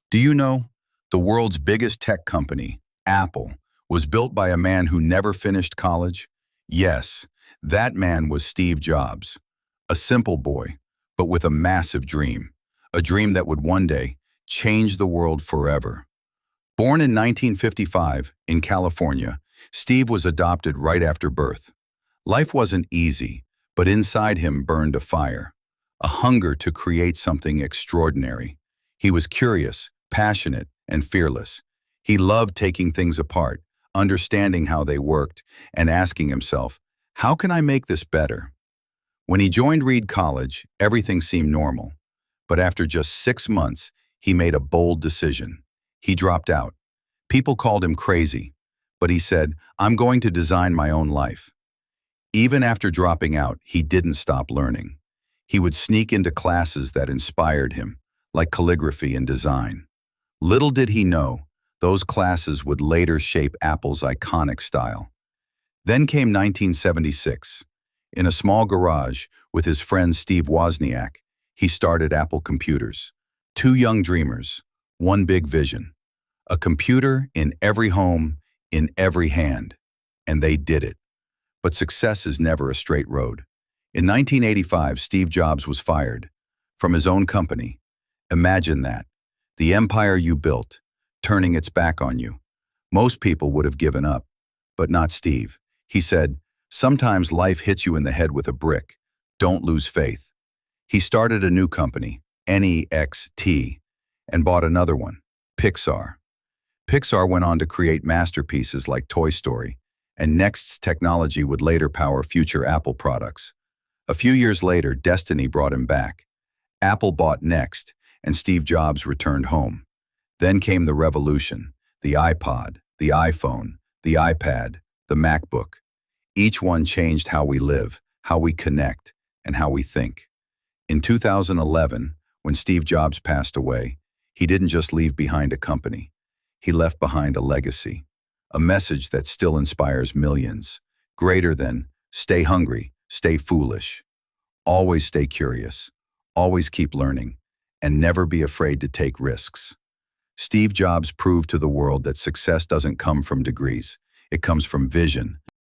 Do you know the world's biggest tech company, Apple, was built by a man who never finished college? Yes, that man was Steve Jobs, a simple boy, but with a massive dream, a dream that would one day change the world forever. Born in 1955 in California, Steve was adopted right after birth. Life wasn't easy, but inside him burned a fire, a hunger to create something extraordinary. He was curious, passionate, and fearless. He loved taking things apart, understanding how they worked, and asking himself, how can I make this better? When he joined Reed College, everything seemed normal. But after just 6 months, he made a bold decision. He dropped out. People called him crazy, but he said, I'm going to design my own life. Even after dropping out, he didn't stop learning. He would sneak into classes that inspired him, like calligraphy and design. Little did he know, those classes would later shape Apple's iconic style. Then came 1976. In a small garage with his friend Steve Wozniak, he started Apple Computers. Two young dreamers, one big vision. A computer in every home, in every hand. And they did it. But success is never a straight road. In 1985, Steve Jobs was fired from his own company. Imagine that. The empire you built, turning its back on you. Most people would have given up, but not Steve. He said, sometimes life hits you in the head with a brick. Don't lose faith. He started a new company, NEXT, and bought another one, Pixar. Pixar went on to create masterpieces like Toy Story, and Next's technology would later power future Apple products. A few years later, destiny brought him back. Apple bought Next, and Steve Jobs returned home. Then came the revolution, the iPod, the iPhone, the iPad, the MacBook. Each one changed how we live, how we connect, and how we think. In 2011, when Steve Jobs passed away, he didn't just leave behind a company. He left behind a legacy, a message that still inspires millions, greater than stay hungry, stay foolish, always stay curious, always keep learning, and never be afraid to take risks. Steve Jobs proved to the world that success doesn't come from degrees. It comes from vision,